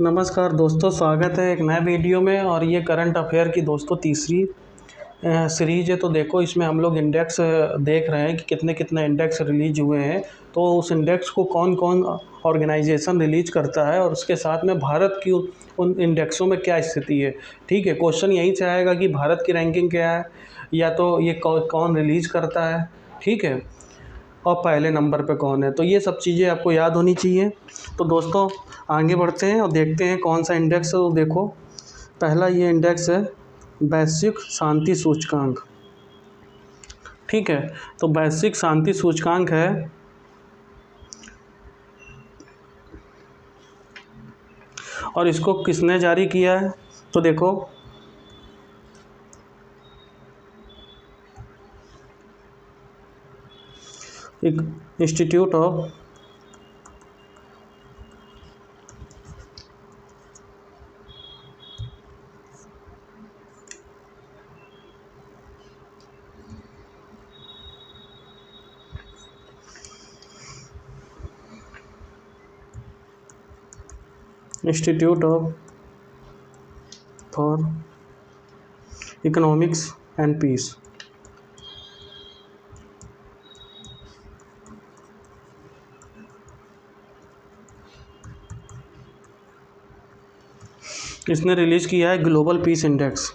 नमस्कार दोस्तों, स्वागत है एक नए वीडियो में। और ये करंट अफेयर की दोस्तों तीसरी सीरीज़ है। तो देखो, इसमें हम लोग इंडेक्स देख रहे हैं कि कितने कितने इंडेक्स रिलीज हुए हैं। तो उस इंडेक्स को कौन कौन ऑर्गेनाइजेशन रिलीज करता है और उसके साथ में भारत की उन इंडेक्सों में क्या स्थिति है। ठीक है, क्वेश्चन यहीं से आएगा कि भारत की रैंकिंग क्या है, या तो ये कौन रिलीज करता है, ठीक है, और पहले नंबर पे कौन है। तो ये सब चीज़ें आपको याद होनी चाहिए। तो दोस्तों आगे बढ़ते हैं और देखते हैं कौन सा इंडेक्स है। तो देखो, पहला ये इंडेक्स है वैश्विक शांति सूचकांक। ठीक है, तो वैश्विक शांति सूचकांक है और इसको किसने जारी किया है। तो देखो, एक institute of for economics and peace. इसने रिलीज किया है ग्लोबल पीस इंडेक्स।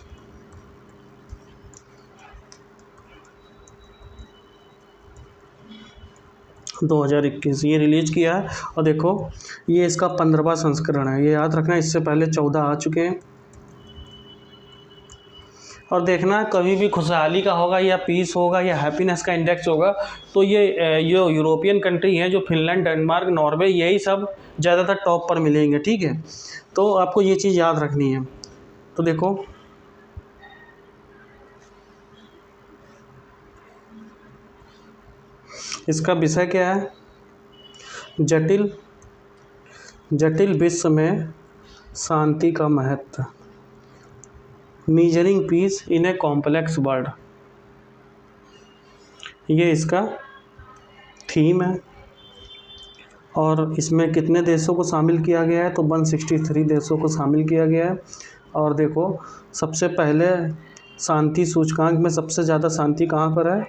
– 2021 ये रिलीज किया है। और देखो, ये इसका 15वां संस्करण है। ये याद रखना, इससे पहले 14 आ चुके हैं। और देखना, कभी भी खुशहाली का होगा या पीस होगा या हैप्पीनेस का इंडेक्स होगा तो ये यूरोपियन कंट्री हैं, जो फिनलैंड, डेनमार्क, नॉर्वे, यही सब ज़्यादातर टॉप पर मिलेंगे। ठीक है, तो आपको ये चीज़ याद रखनी है। तो देखो, इसका विषय क्या है? जटिल विश्व में शांति का महत्व, measuring peace in a complex world, ये इसका थीम है। और इसमें कितने देशों को शामिल किया गया है? तो 163 देशों को शामिल किया गया है। और देखो, सबसे पहले शांति सूचकांक में सबसे ज़्यादा शांति कहाँ पर है?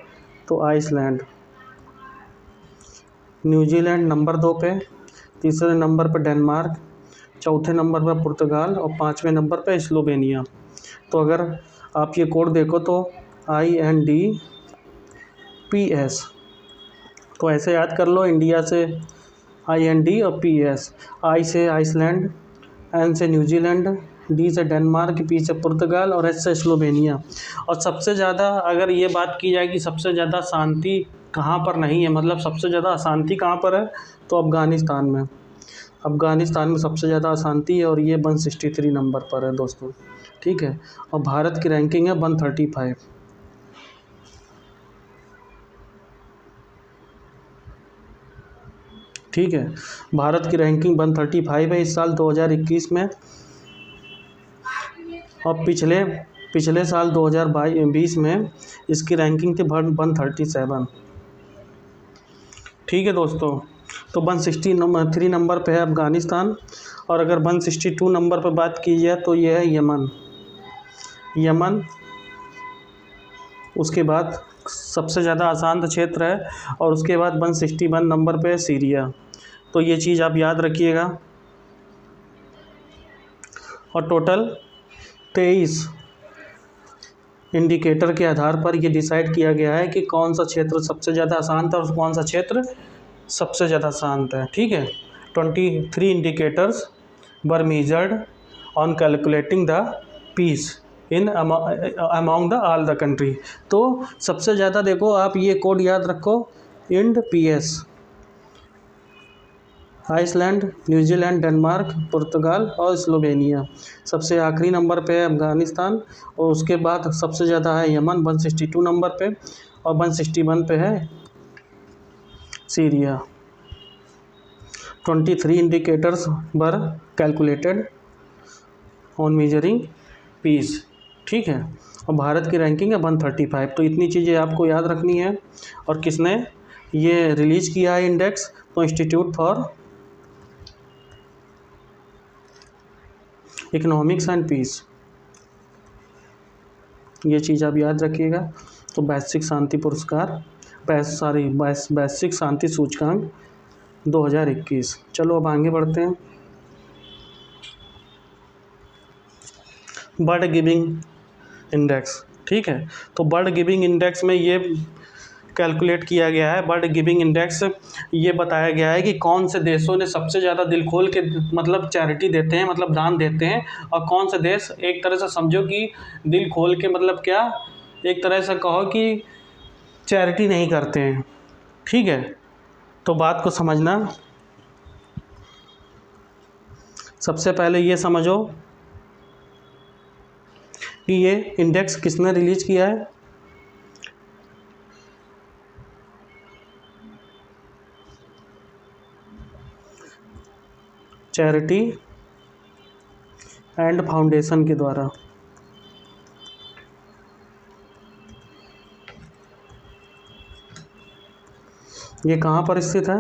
तो आइसलैंड। न्यूजीलैंड नंबर 2 पे, तीसरे नंबर पर डेनमार्क, चौथे नंबर पर पुर्तगाल और 5वें नंबर पर स्लोवेनिया। तो अगर आप ये कोड देखो तो INDPS, तो ऐसे याद कर लो, इंडिया से IND और PS। I से आइसलैंड, N से न्यूजीलैंड, D से डेनमार्क, P से पुर्तगाल और S से स्लोवेनिया। और सबसे ज़्यादा अगर ये बात की जाए कि सबसे ज़्यादा शांति कहाँ पर नहीं है, मतलब सबसे ज़्यादा अशांति कहाँ पर है, तो अफ़गानिस्तान में। अफ़गानिस्तान में सबसे ज़्यादा अशांति है और ये 163 नंबर पर है दोस्तों। ठीक है, और भारत की रैंकिंग है 135। ठीक है, भारत की रैंकिंग 135 है इस साल 2021 में। और पिछले साल 2020 में इसकी रैंकिंग थी 137। ठीक है दोस्तों, तो 163 नंबर पे है अफ़गानिस्तान। और अगर 162 नंबर पर बात की जाए तो ये है यमन। उसके बाद सबसे ज़्यादा अशांत क्षेत्र है। और उसके बाद 161 नंबर पे है सीरिया। तो ये चीज़ आप याद रखिएगा। और टोटल 23 इंडिकेटर के आधार पर ये डिसाइड किया गया है कि कौन सा क्षेत्र सबसे ज़्यादा अशांत है और कौन सा क्षेत्र सबसे ज़्यादा शांत है। ठीक है, 23 indicators were measured on calculating the peace in among the all the country. तो सबसे ज़्यादा देखो, आप ये कोड याद रखो, INDPS, आइसलैंड, न्यूजीलैंड, डेनमार्क, पुर्तगाल और स्लोवेनिया। सबसे आखिरी नंबर पे है अफ़गानिस्तान। और उसके बाद सबसे ज़्यादा है यमन 162 नंबर पे, और 161 पे है Syria. 23 indicators were calculated on measuring peace. ठीक है, और भारत की रैंकिंग है 135। तो इतनी चीज़ें आपको याद रखनी है। और किसने ये रिलीज़ किया है इंडेक्स? तो institute for economics and peace, ये चीज़ आप याद रखिएगा। तो वैश्विक शांति पुरस्कार, वैश्विक शांति सूचकांक 2021। चलो अब आगे बढ़ते हैं। बर्ड गिविंग इंडेक्स, ठीक है। तो बर्ड गिविंग इंडेक्स में ये कैलकुलेट किया गया है, बर्ड गिविंग इंडेक्स ये बताया गया है कि कौन से देशों ने सबसे ज़्यादा दिल खोल के मतलब चैरिटी देते हैं, मतलब दान देते हैं, और कौन से देश एक तरह से समझो कि दिल खोल के मतलब क्या, एक तरह से कहो कि चैरिटी नहीं करते हैं, ठीक है। तो बात को समझना, सबसे पहले ये समझो कि ये इंडेक्स किसने रिलीज किया है। चैरिटी एंड फाउंडेशन के द्वारा। ये कहाँ पर स्थित है?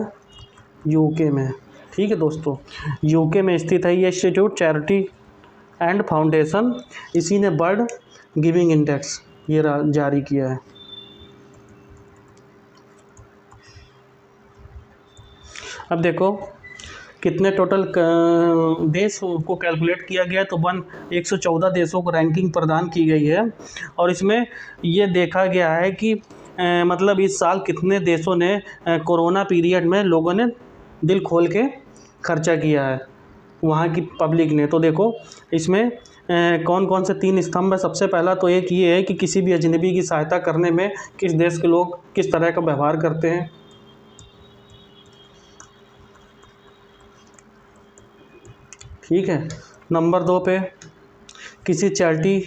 यूके में, ठीक है दोस्तों, यूके में स्थित है ये इंस्टीट्यूट, चैरिटी एंड फाउंडेशन। इसी ने बर्ड गिविंग इंडेक्स ये जारी किया है। अब देखो कितने टोटल देश को कैलकुलेट किया गया, तो 114 देशों को रैंकिंग प्रदान की गई है। और इसमें ये देखा गया है कि मतलब इस साल कितने देशों ने कोरोना पीरियड में लोगों ने दिल खोल के खर्चा किया है, वहाँ की पब्लिक ने। तो देखो इसमें कौन कौन से 3 स्तंभ है। सबसे पहला तो एक ये है कि किसी भी अजनबी की सहायता करने में किस देश के लोग किस तरह का व्यवहार करते हैं, ठीक है। नंबर 2 पे किसी चैरिटी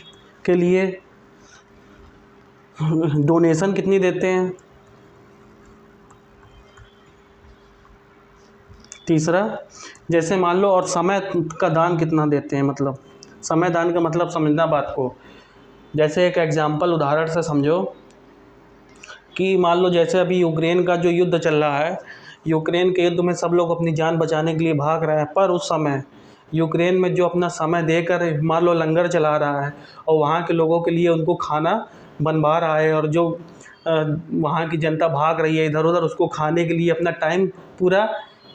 के लिए डोनेशन कितनी देते हैं। तीसरा, जैसे मान लो, और समय का दान कितना देते हैं, मतलब समय दान का मतलब समझना बात को। जैसे एक एग्जांपल उदाहरण से समझो कि मान लो जैसे अभी यूक्रेन का जो युद्ध चल रहा है, यूक्रेन के युद्ध में सब लोग अपनी जान बचाने के लिए भाग रहे हैं, पर उस समय यूक्रेन में जो अपना समय देकर मान लो लंगर चला रहा है और वहाँ के लोगों के लिए उनको खाना बनवा रहा है, और जो वहाँ की जनता भाग रही है इधर उधर, उसको खाने के लिए अपना टाइम पूरा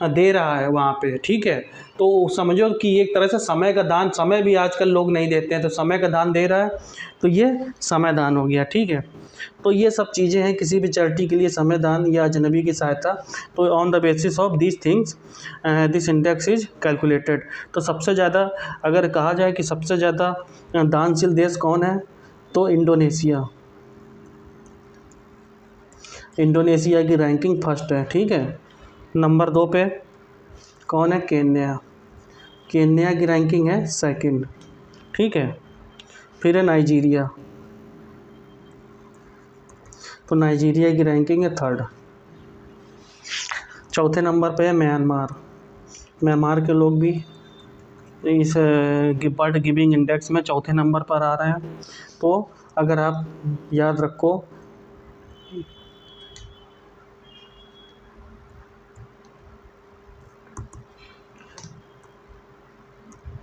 दे रहा है वहाँ पे, ठीक है। तो समझो कि एक तरह से समय का दान, समय भी आजकल लोग नहीं देते हैं, तो समय का दान दे रहा है, तो ये समय दान हो गया, ठीक है। तो ये सब चीज़ें हैं किसी भी चैरिटी के लिए समय दान या अजनबी की सहायता। तो on the basis of this things this index is calculated. तो सबसे ज़्यादा अगर कहा जाए कि सबसे ज़्यादा दानशील देश कौन है, तो इंडोनेशिया। इंडोनेशिया की रैंकिंग फर्स्ट है, ठीक है। नंबर 2 पे कौन है? केन्या। केन्या की रैंकिंग है सेकंड, ठीक है। फिर है नाइजीरिया, तो नाइजीरिया की रैंकिंग है थर्ड। चौथे नंबर पे है म्यांमार। म्यांमार के लोग भी इस बर्ड गिविंग इंडेक्स में चौथे नंबर पर आ रहे हैं। तो अगर आप याद रखो,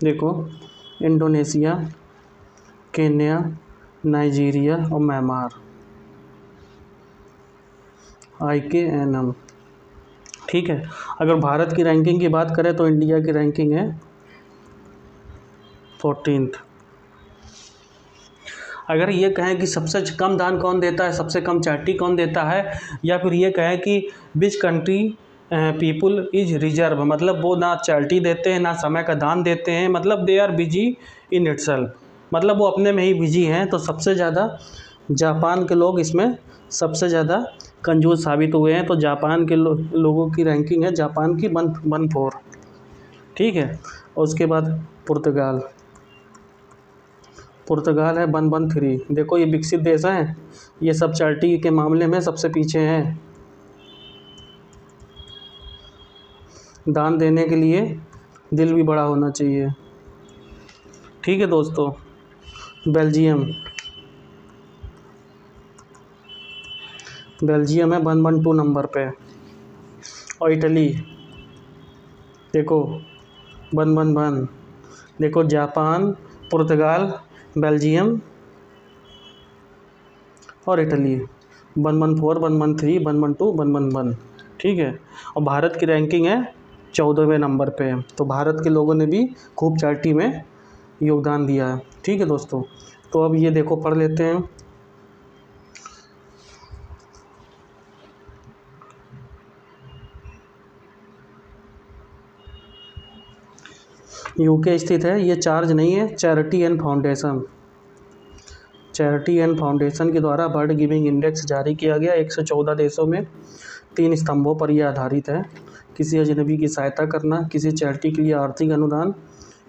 देखो इंडोनेशिया, केन्या, नाइजीरिया और म्यांमार, IKNM, ठीक है। अगर भारत की रैंकिंग की बात करें तो इंडिया की रैंकिंग है 14th। अगर ये कहें कि सबसे कम दान कौन देता है, सबसे कम चैरिटी कौन देता है, या फिर ये कहें कि which country people is reserve, मतलब वो ना चैरिटी देते हैं ना समय का दान देते हैं, मतलब they are busy in itself, मतलब वो अपने में ही बिजी हैं, तो सबसे ज़्यादा जापान के लोग इसमें सबसे ज़्यादा कंजूस साबित हुए हैं। तो जापान के लोगों की रैंकिंग है, जापान की 114, ठीक है। और उसके बाद पुर्तगाल, पुर्तगाल है 113। देखो ये विकसित देश हैं, ये सब चैरिटी के मामले में सबसे पीछे हैं। दान देने के लिए दिल भी बड़ा होना चाहिए, ठीक है दोस्तों। बेल्जियम, बेल्जियम है 112 नंबर पे। और इटली देखो 111, देखो जापान, पुर्तगाल, बेल्जियम और इटली 114, 113, 112, 111। ठीक है, और भारत की रैंकिंग है 14वें नंबर पे है। तो भारत के लोगों ने भी खूब चार्टी में योगदान दिया है। ठीक है दोस्तों, तो अब ये देखो पढ़ लेते हैं। यूके स्थित है, ये चार्ज नहीं है, charity and foundation. Charity and foundation के द्वारा बर्ड गिविंग इंडेक्स जारी किया गया। 114 देशों में 3 स्तंभों पर यह आधारित है। किसी अजनबी की सहायता करना, किसी चैरिटी के लिए आर्थिक अनुदान,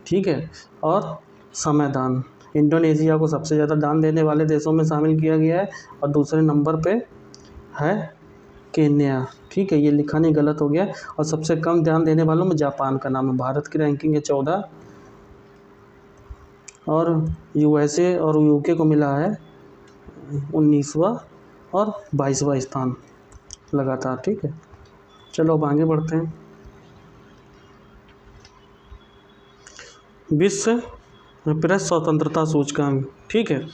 ठीक है, और समय दान। इंडोनेशिया को सबसे ज़्यादा दान देने वाले देशों में शामिल किया गया है और दूसरे नंबर पे है केन्या। ठीक है, ये लिखा नहीं, गलत हो गया। और सबसे कम ध्यान देने वालों में जापान का नाम है। भारत की रैंकिंग है 14 और यूएसए और यूके को मिला है 19वां और 22वां स्थान लगातार। ठीक है, चलो अब आगे बढ़ते हैं। विश्व प्रेस स्वतंत्रता सूचकांक। ठीक है,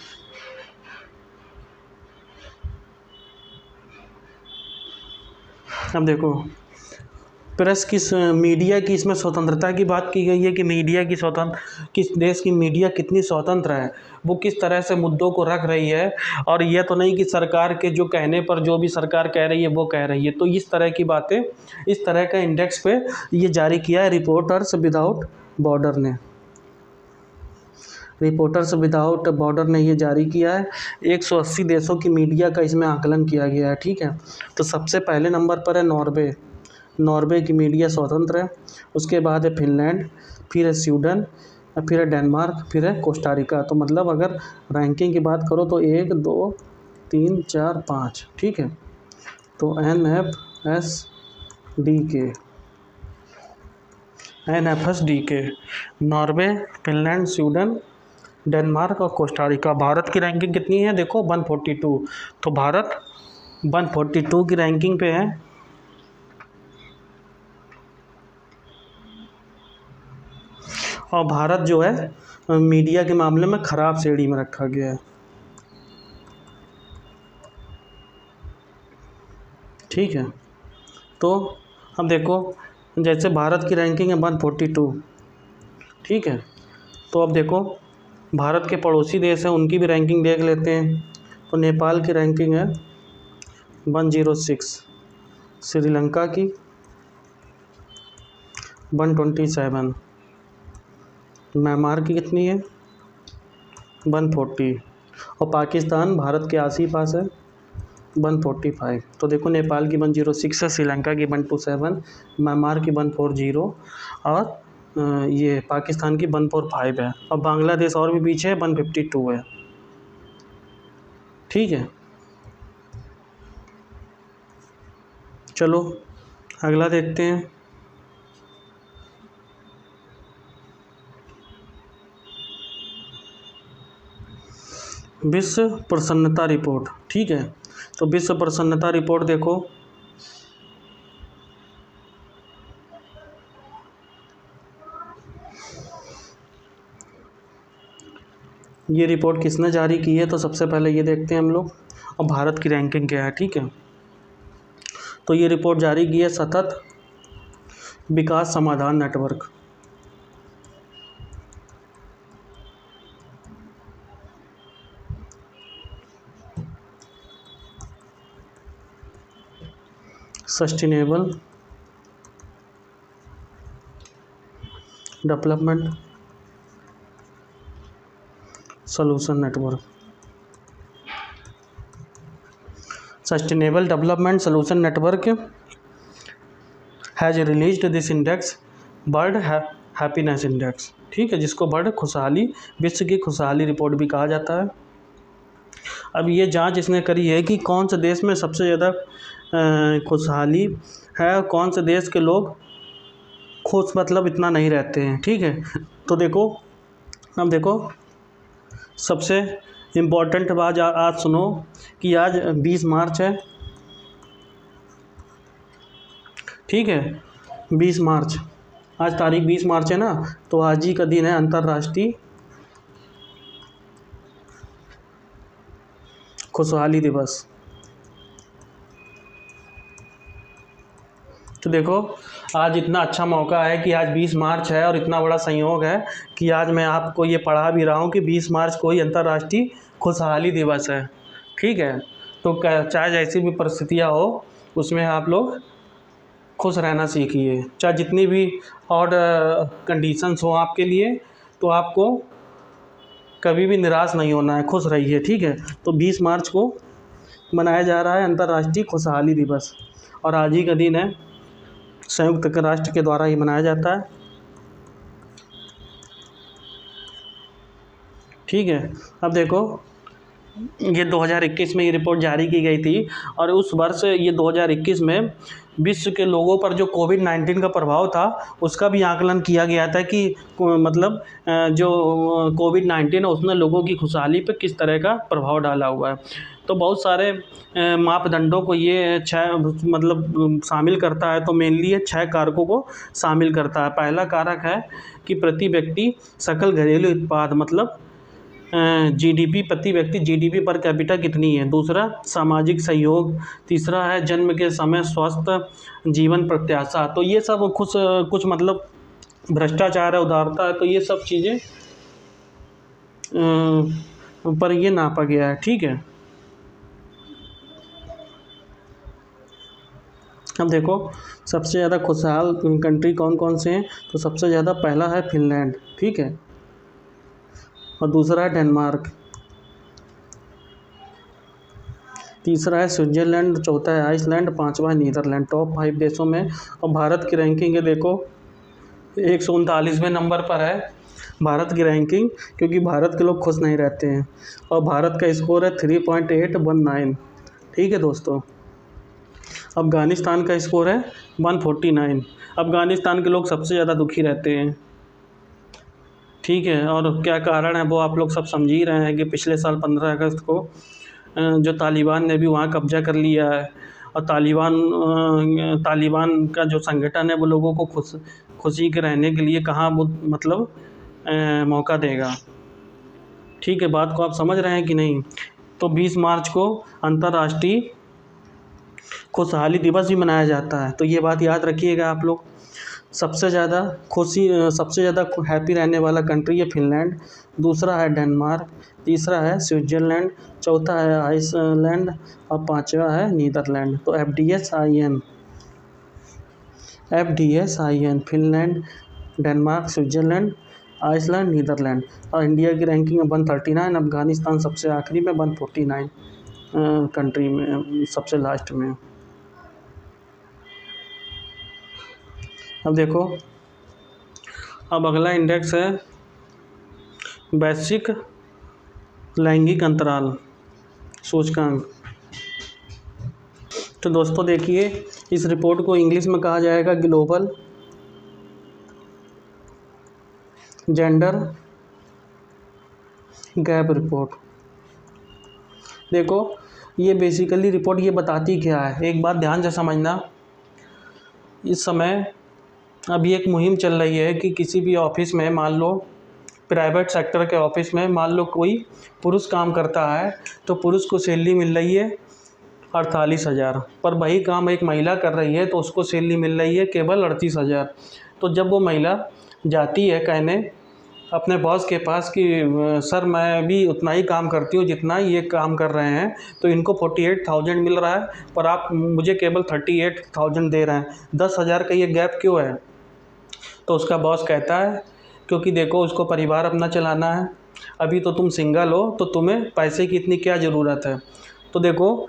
अब देखो प्रेस किस मीडिया की इसमें स्वतंत्रता की बात की गई है कि मीडिया की किस देश की मीडिया कितनी स्वतंत्र है, वो किस तरह से मुद्दों को रख रही है। और यह तो नहीं कि सरकार के जो कहने पर जो भी सरकार कह रही है वो कह रही है। तो इस तरह की बातें, इस तरह का इंडेक्स पे ये जारी किया है रिपोर्टर्स विदाउट बॉर्डर ने। रिपोर्टर्स विदाउट बॉर्डर ने ये जारी किया है। 180 देशों की मीडिया का इसमें आकलन किया गया है। ठीक है, तो सबसे पहले नंबर पर है नॉर्वे। नॉर्वे की मीडिया स्वतंत्र है। उसके बाद है फिनलैंड, फिर है स्वीडन, फिर है डेनमार्क, फिर है कोस्टारिका। तो मतलब अगर रैंकिंग की बात करो तो 1, 2, 3, 4, 5। ठीक है, तो NFSDK Norway, Finland, Sweden, Denmark और कोस्टारिका। भारत की रैंकिंग कितनी है देखो 142। तो भारत 142 की रैंकिंग पे है। और भारत जो है मीडिया के मामले में ख़राब श्रेणी में रखा गया है। ठीक है, तो अब देखो जैसे भारत की रैंकिंग है 142। ठीक है, तो अब देखो भारत के पड़ोसी देश हैं उनकी भी रैंकिंग देख लेते हैं। तो नेपाल की रैंकिंग है 106, श्रीलंका की 127, म्यांमार की कितनी है 140, और पाकिस्तान भारत के आस ही पास है 145। तो देखो नेपाल की 106 है, श्रीलंका की 127, म्यांमार की 140 और ये पाकिस्तान की 145 है। और बांग्लादेश और भी पीछे है 152 है। ठीक है, चलो अगला देखते हैं। विश्व प्रसन्नता रिपोर्ट। ठीक है, तो विश्व प्रसन्नता रिपोर्ट देखो, ये रिपोर्ट किसने जारी की है। तो सबसे पहले ये देखते हैं हम लोग, और भारत की रैंकिंग क्या है। ठीक है, तो ये रिपोर्ट जारी की है सतत विकास समाधान network. Sustainable development solution network. Sustainable development solution network has released this index bird happiness index. ठीक है, जिसको बर्ड खुशहाली, विश्व की खुशहाली रिपोर्ट भी कहा जाता है। अब ये जांच इसने करी है कि कौन से देश में सबसे ज़्यादा खुशहाली है और कौन से देश के लोग खुश मतलब इतना नहीं रहते हैं। ठीक है, तो देखो अब देखो सबसे इम्पोर्टेंट बात आज सुनो कि आज 20 मार्च है। ठीक है, 20 मार्च आज तारीख 20 मार्च है ना, तो आज ही का दिन है अंतर्राष्ट्रीय खुशहाली दिवस। तो देखो आज इतना अच्छा मौका है कि आज 20 मार्च है और इतना बड़ा संयोग है कि आज मैं आपको ये पढ़ा भी रहा हूँ कि 20 मार्च को ही अंतर्राष्ट्रीय खुशहाली दिवस है। ठीक है, तो चाहे जैसी भी परिस्थितियाँ हो उसमें आप लोग खुश रहना सीखिए, चाहे जितनी भी और कंडीशंस हो आपके लिए, तो आपको कभी भी निराश नहीं होना है, खुश रहिए। ठीक है, तो 20 मार्च को मनाया जा रहा है अंतर्राष्ट्रीय खुशहाली दिवस और आज ही का दिन है, संयुक्त राष्ट्र के द्वारा ही मनाया जाता है। ठीक है, अब देखो ये 2021 में ये रिपोर्ट जारी की गई थी और उस वर्ष ये 2021 में विश्व के लोगों पर जो कोविड-19 का प्रभाव था उसका भी आकलन किया गया था कि मतलब जो कोविड-19 है उसने लोगों की खुशहाली पे किस तरह का प्रभाव डाला हुआ है। तो बहुत सारे मापदंडों को ये 6 मतलब शामिल करता है, तो मेनली ये 6 कारकों को शामिल करता है। पहला कारक है कि प्रति व्यक्ति सकल घरेलू उत्पाद मतलब जीडीपी, प्रति व्यक्ति जीडीपी पर कैपिटा कितनी है। दूसरा सामाजिक सहयोग। तीसरा है जन्म के समय स्वस्थ जीवन प्रत्याशा। तो ये सब कुछ मतलब भ्रष्टाचार है, उदारता है, तो ये सब चीज़ें पर ये नापा गया है। ठीक है, अब देखो सबसे ज़्यादा खुशहाल कंट्री कौन कौन से हैं, तो सबसे ज़्यादा पहला है फिनलैंड। ठीक है, और दूसरा है डेनमार्क, तीसरा है स्विट्ज़रलैंड, चौथा है आइसलैंड, पांचवा है नीदरलैंड। टॉप 5 देशों में। और भारत की रैंकिंग है देखो 139वें नंबर पर है भारत की रैंकिंग, क्योंकि भारत के लोग खुश नहीं रहते हैं और भारत का स्कोर है 3.819। ठीक है दोस्तों, अफ़गानिस्तान का स्कोर है 149। अफ़गानिस्तान के लोग सबसे ज़्यादा दुखी रहते हैं। ठीक है, और क्या कारण है वो आप लोग सब समझ ही रहे हैं कि पिछले साल 15 अगस्त को जो तालिबान ने भी वहाँ कब्जा कर लिया है और तालिबान का जो संगठन है वो लोगों को खुशी के रहने के लिए कहाँ वो मतलब मौका देगा। ठीक है, बात को आप समझ रहे हैं कि नहीं। तो 20 मार्च को अंतर्राष्ट्रीय खुशहाली दिवस भी मनाया जाता है, तो ये बात याद रखिएगा आप लोग। सबसे ज़्यादा हैप्पी रहने वाला कंट्री है फिनलैंड, दूसरा है डेनमार्क, तीसरा है स्विट्ज़रलैंड, चौथा है आइसलैंड और पांचवा है नीदरलैंड। तो FDSIN Finland, Denmark, Switzerland, Iceland, Netherland. और इंडिया की रैंकिंग है 139, अफ़गानिस्तान सबसे आखिरी में 149 कंट्री में सबसे लास्ट में। अब देखो, अब अगला इंडेक्स है वैश्विक लैंगिक अंतराल सूचकांक। तो दोस्तों देखिए, इस रिपोर्ट को इंग्लिश में कहा जाएगा ग्लोबल जेंडर गैप रिपोर्ट। देखो ये बेसिकली रिपोर्ट ये बताती क्या है, एक बात ध्यान से समझना। इस समय अभी एक मुहिम चल रही है कि किसी भी ऑफिस में, मान लो प्राइवेट सेक्टर के ऑफिस में, मान लो कोई पुरुष काम करता है तो पुरुष को सैलरी मिल रही है 48,000, पर वही काम एक महिला कर रही है तो उसको सैलरी मिल रही है केवल 38,000। तो जब वो महिला जाती है कहने अपने बॉस के पास कि सर मैं भी उतना ही काम करती हूँ जितना ये काम कर रहे हैं, तो इनको 48,000 मिल रहा है पर आप मुझे केवल 38,000 दे रहे हैं, 10,000 का ये गैप क्यों है। तो उसका बॉस कहता है क्योंकि देखो उसको परिवार अपना चलाना है, अभी तो तुम सिंगल हो तो तुम्हें पैसे की इतनी क्या ज़रूरत है। तो देखो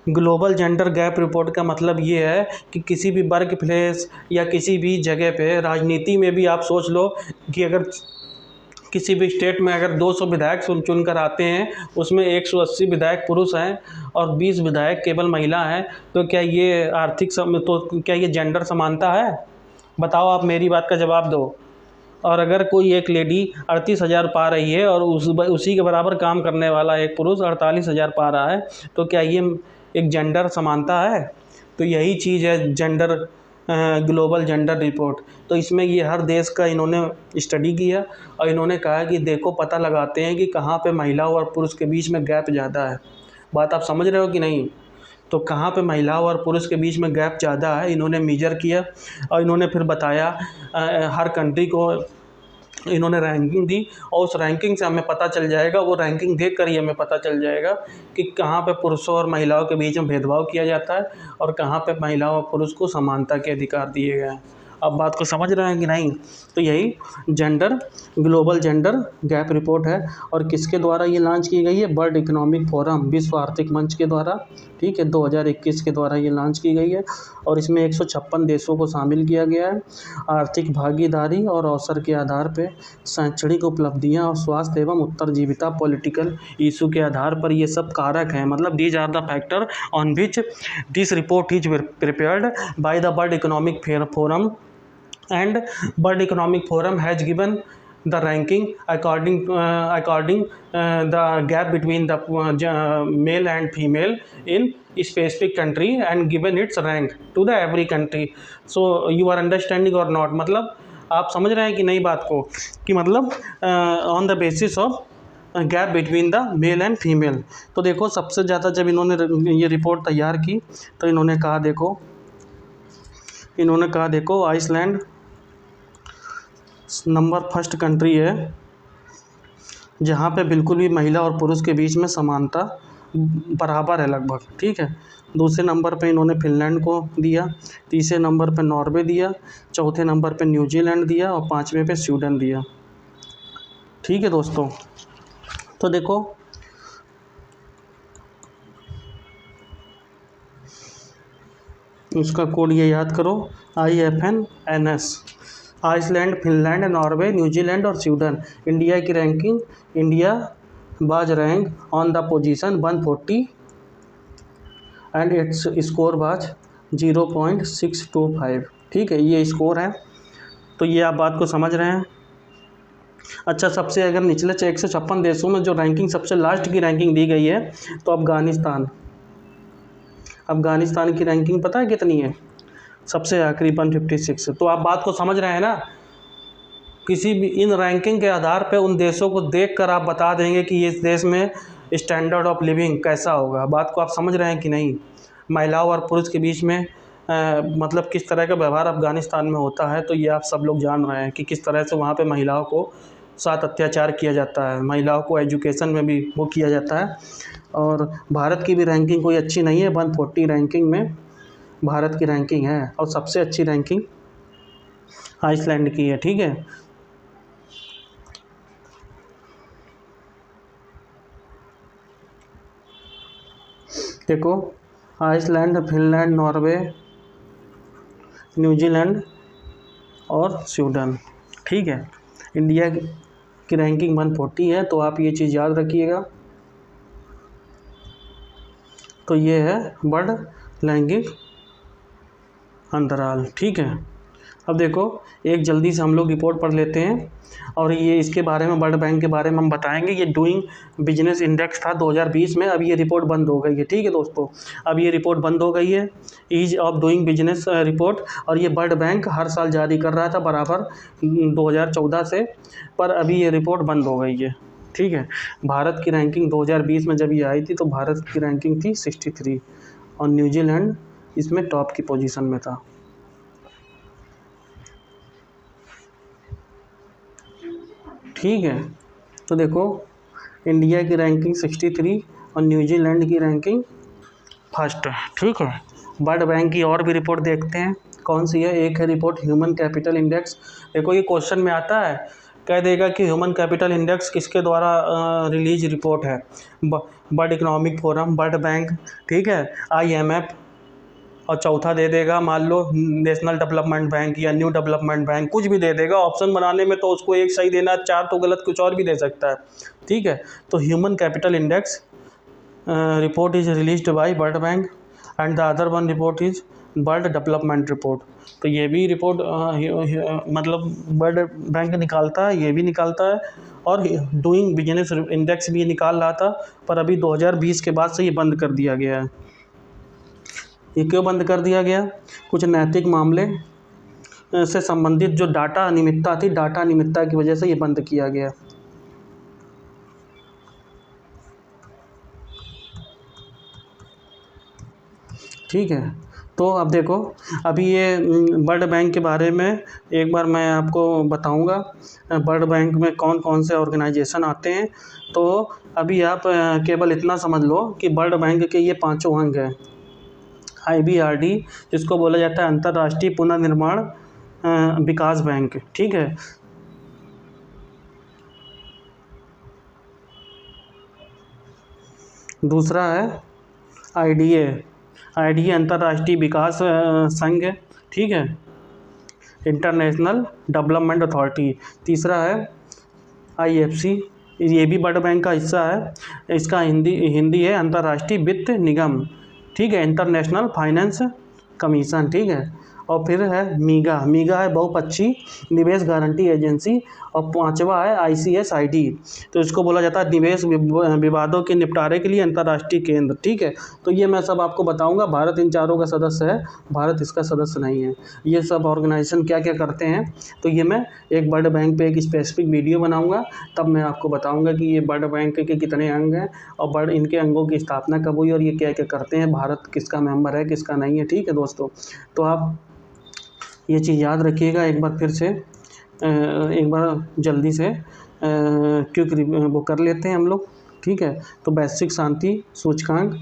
ग्लोबल जेंडर गैप रिपोर्ट का मतलब ये है कि किसी भी वर्क प्लेस या किसी भी जगह पे, राजनीति में भी आप सोच लो कि अगर किसी भी स्टेट में अगर 200 विधायक चुन कर आते हैं उसमें 180 विधायक पुरुष हैं और 20 विधायक केवल महिला हैं, तो क्या ये तो क्या ये जेंडर समानता है? बताओ, आप मेरी बात का जवाब दो। और अगर कोई एक लेडी 38,000 पा रही है और उसी के बराबर काम करने वाला एक पुरुष 48,000 पा रहा है, तो क्या ये एक जेंडर समानता है? तो यही चीज़ है जेंडर ग्लोबल जेंडर रिपोर्ट। तो इसमें ये हर देश का इन्होंने स्टडी किया और इन्होंने कहा कि देखो पता लगाते हैं कि कहाँ पे महिलाओं और पुरुष के बीच में गैप ज़्यादा है। बात आप समझ रहे हो कि नहीं? तो कहाँ पे महिलाओं और पुरुष के बीच में गैप ज़्यादा है इन्होंने मेजर किया और इन्होंने फिर बताया हर कंट्री को इन्होंने रैंकिंग दी और उस रैंकिंग से हमें पता चल जाएगा, वो रैंकिंग देख कर ही हमें पता चल जाएगा कि कहाँ पे पुरुषों और महिलाओं के बीच में भेदभाव किया जाता है और कहाँ पे महिलाओं और पुरुष को समानता के अधिकार दिए गए हैं। अब बात को समझ रहे हैं कि नहीं? तो यही ग्लोबल जेंडर गैप रिपोर्ट है और किसके द्वारा ये लॉन्च की गई है? वर्ल्ड इकोनॉमिक फोरम, विश्व आर्थिक मंच के द्वारा, ठीक है, 2021 के द्वारा ये लॉन्च की गई है और इसमें 156 देशों को शामिल किया गया है। आर्थिक भागीदारी और अवसर के आधार पर शैक्षणिक उपलब्धियां और स्वास्थ्य एवं उत्तरजीविता पॉलिटिकल इशू के आधार पर ये सब कारक हैं। मतलब these are the factor on which this report is prepared by the World Economic Forum and World Economic Forum has given the ranking according the gap between the male and female in specific country and given its rank to the every country. So you are understanding or not? मतलब आप समझ रहे हैं कि नहीं बात को, कि मतलब on the basis of gap between the male and female. तो देखो सबसे ज़्यादा जब इन्होंने ये रिपोर्ट तैयार की तो इन्होंने कहा देखो आइसलैंड नंबर फर्स्ट कंट्री है जहाँ पे बिल्कुल भी महिला और पुरुष के बीच में समानता बराबर है लगभग, ठीक है। दूसरे नंबर पे इन्होंने फिनलैंड को दिया, तीसरे नंबर पे नॉर्वे दिया, चौथे नंबर पे न्यूजीलैंड दिया और पाँचवें पे स्वीडन दिया, ठीक है दोस्तों। तो देखो उसका कोड ये याद करो, IFNNS, Iceland, Finland, Norway, New Zealand और स्वीडन। इंडिया की ranking, India was rank on the position 140 and its score was 0.625, ठीक है, ये स्कोर है। तो ये आप बात को समझ रहे हैं। अच्छा, सबसे अगर निचले 156 देशों में जो रैंकिंग सबसे लास्ट की रैंकिंग दी गई है तो अफ़गानिस्तान की रैंकिंग पता है कितनी है? सबसे आखिरी 156। तो आप बात को समझ रहे हैं ना? किसी भी इन रैंकिंग के आधार पे उन देशों को देखकर आप बता देंगे कि इस देश में स्टैंडर्ड ऑफ लिविंग कैसा होगा। बात को आप समझ रहे हैं कि नहीं? महिलाओं और पुरुष के बीच में मतलब किस तरह का व्यवहार अफ़गानिस्तान में होता है, तो ये आप सब लोग जान रहे हैं कि किस तरह से वहाँ पे महिलाओं को साथ अत्याचार किया जाता है, महिलाओं को एजुकेशन में भी वो किया जाता है। और भारत की भी रैंकिंग कोई अच्छी नहीं है, 140 रैंकिंग में भारत की रैंकिंग है और सबसे अच्छी रैंकिंग आइसलैंड की है, ठीक है। देखो आइसलैंड, फिनलैंड, नॉर्वे, न्यूजीलैंड और स्वीडन, ठीक है। इंडिया की रैंकिंग 140 है, तो आप ये चीज़ याद रखिएगा। तो ये है वर्ल्ड लैंगिक अंतराल, ठीक है। अब देखो एक जल्दी से हम लोग रिपोर्ट पढ़ लेते हैं और ये इसके बारे में वर्ल्ड बैंक के बारे में हम बताएंगे। ये डूइंग बिजनेस इंडेक्स था 2020 में, अब ये रिपोर्ट बंद हो गई है, ठीक है दोस्तों। अब ये रिपोर्ट बंद हो गई है, ease of doing business report, और ये वर्ल्ड बैंक हर साल जारी कर रहा था बराबर 2014 से, पर अभी ये रिपोर्ट बंद हो गई है, ठीक है। भारत की रैंकिंग 2020 में जब ये आई थी तो भारत की रैंकिंग थी 63 और न्यूजीलैंड इसमें टॉप की पोजीशन में था, ठीक है। तो देखो इंडिया की रैंकिंग 63 और न्यूजीलैंड की रैंकिंग फर्स्ट है, ठीक है। वर्ल्ड बैंक की और भी रिपोर्ट देखते हैं, कौन सी है। एक है रिपोर्ट ह्यूमन कैपिटल इंडेक्स। देखो ये क्वेश्चन में आता है, कह देगा कि ह्यूमन कैपिटल इंडेक्स किसके द्वारा रिलीज रिपोर्ट है? World Economic forum, world bank, ठीक है, IMF, और चौथा दे देगा मान लो नेशनल डेवलपमेंट बैंक या न्यू डेवलपमेंट बैंक, कुछ भी दे देगा। ऑप्शन बनाने में तो उसको एक सही देना, चार तो गलत, कुछ और भी दे सकता है, ठीक है। तो human capital index report is released by world bank and the other one report is world development report. तो ये भी रिपोर्ट मतलब वर्ल्ड बैंक निकालता है, ये भी निकालता है, और डूइंग बिजनेस इंडेक्स भी निकाल रहा था, पर अभी 2020 के बाद से ये बंद कर दिया गया है। ये क्यों बंद कर दिया गया? कुछ नैतिक मामले से संबंधित जो डाटा अनियमितता थी, डाटा अनियमितता की वजह से ये बंद किया गया। ठीक है, तो अब देखो, अभी ये वर्ल्ड बैंक के बारे में एक बार मैं आपको बताऊंगा, वर्ल्ड बैंक में कौन कौन से ऑर्गेनाइजेशन आते हैं। तो अभी आप केवल इतना समझ लो कि वर्ल्ड बैंक के ये 5 अंग हैं। IBRD, जिसको बोला जाता है अंतर्राष्ट्रीय पुनर्निर्माण विकास बैंक, ठीक है। दूसरा है IDA अंतर्राष्ट्रीय विकास संघ, ठीक है, इंटरनेशनल डेवलपमेंट अथॉरिटी। तीसरा है IFC, ये भी वर्ल्ड बैंक का हिस्सा है। इसका हिंदी है अंतर्राष्ट्रीय वित्त निगम, ठीक है, इंटरनेशनल फाइनेंस कमीशन, ठीक है। और फिर है मीगा है बहुपक्षीय निवेश गारंटी एजेंसी। और 5वां है ICSID, तो इसको बोला जाता है निवेश विवादों के निपटारे के लिए अंतर्राष्ट्रीय केंद्र, ठीक है। तो ये मैं सब आपको बताऊंगा। भारत इन चारों का सदस्य है, भारत इसका सदस्य नहीं है। ये सब ऑर्गेनाइजेशन क्या क्या करते हैं, तो ये मैं एक वर्ल्ड बैंक पे एक स्पेसिफिक वीडियो बनाऊंगा, तब मैं आपको बताऊंगा कि ये वर्ल्ड बैंक के कितने अंग हैं और इनके अंगों की स्थापना कब हुई और ये क्या क्या करते हैं, भारत किसका मेंबर है किसका नहीं है, ठीक है दोस्तों। तो आप ये चीज़ याद रखिएगा एक बार फिर से, एक बार जल्दी से क्विक वो कर लेते हैं हम लोग, ठीक है। तो वैश्विक शांति सूचकांक,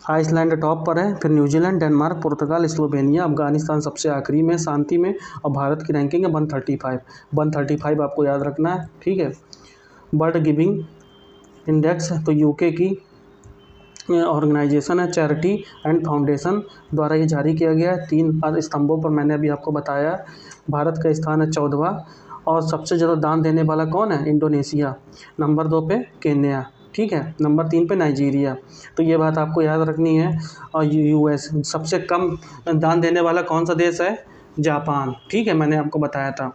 आइसलैंड टॉप पर है, फिर न्यूजीलैंड, डेनमार्क, पुर्तगाल, स्लोवेनिया, अफगानिस्तान सबसे आखिरी में शांति में, और भारत की रैंकिंग है 135 आपको याद रखना है, ठीक है। वर्ल्ड गिविंग इंडेक्स, तो यूके की ऑर्गेनाइजेशन है, चैरिटी एंड फाउंडेशन द्वारा ये जारी किया गया है। 3 स्तंभों पर मैंने अभी आपको बताया। भारत का स्थान है 14वां, और सबसे ज़्यादा दान देने वाला कौन है? इंडोनेशिया। नंबर 2 पे केन्या, ठीक है। नंबर 3 पे नाइजीरिया। तो ये बात आपको याद रखनी है। और US सबसे कम दान देने वाला कौन सा देश है? जापान, ठीक है, मैंने आपको बताया था।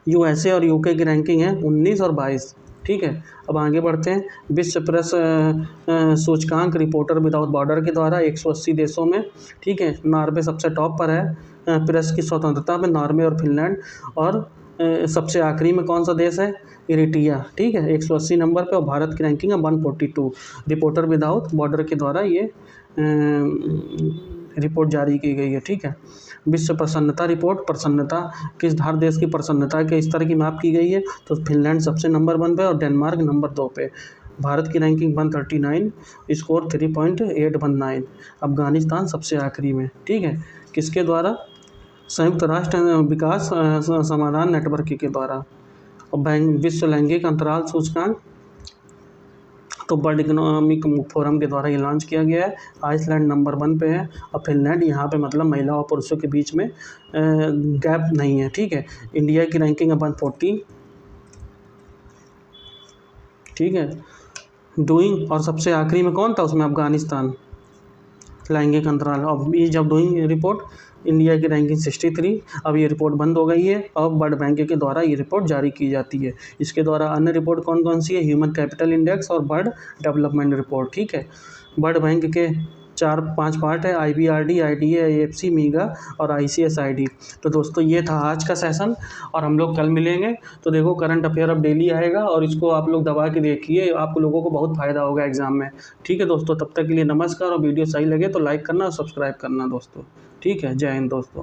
USA और UK की रैंकिंग है 19 और 22, ठीक है। अब आगे बढ़ते हैं। विश्व प्रेस सूचकांक रिपोर्टर विदाउट बॉर्डर के द्वारा 180 देशों में, ठीक है। नॉर्वे सबसे टॉप पर है प्रेस की स्वतंत्रता में, नॉर्वे और फिनलैंड। और सबसे आखिरी में कौन सा देश है? इरिट्रिया, ठीक है, 180 नंबर पे। और भारत की रैंकिंग है 142, रिपोर्टर विदाउट बॉर्डर के द्वारा ये रिपोर्ट जारी की गई है, ठीक है। विश्व प्रसन्नता रिपोर्ट, प्रसन्नता किस हर देश की प्रसन्नता के स्तर की मैप की गई है, तो फिनलैंड सबसे नंबर 1 पे और डेनमार्क नंबर 2 पे। भारत की रैंकिंग 139, स्कोर 3.819। अफगानिस्तान सबसे आखिरी में, ठीक है, किसके द्वारा? संयुक्त राष्ट्र विकास समाधान नेटवर्क के द्वारा। और विश्व लैंगिक अंतराल सूचकांक, तो वर्ल्ड इकोनॉमिक फोरम के द्वारा ये लॉन्च किया गया है। आइसलैंड नंबर 1 पे है, और फिनलैंड यहाँ पे मतलब महिला और पुरुषों के बीच में गैप नहीं है, ठीक है। इंडिया की रैंकिंग है 140, ठीक है। डूइंग, और सबसे आखिरी में कौन था उसमें? अफगानिस्तान, लैंगिक अंतराल। अब ease of doing report, India की रैंकिंग 63। अब ये रिपोर्ट बंद हो गई है, अब वर्ल्ड बैंक के द्वारा ये रिपोर्ट जारी की जाती है। इसके द्वारा अन्य रिपोर्ट कौन कौन सी है? ह्यूमन कैपिटल इंडेक्स और वर्ल्ड डेवलपमेंट रिपोर्ट, ठीक है। वर्ल्ड बैंक के 4-5 पार्ट है, IBRD, IDA, IFC, मीगा और ICSID। तो दोस्तों ये था आज का सेशन, और हम लोग कल मिलेंगे। तो देखो करंट अफेयर अब डेली आएगा, और इसको आप लोग दबा के देखिए, आप लोगों को बहुत फ़ायदा होगा एग्ज़ाम में, ठीक है दोस्तों। तब तक के लिए नमस्कार, और वीडियो सही लगे तो लाइक करना और सब्सक्राइब करना दोस्तों, ठीक है। जय हिंद दोस्तों।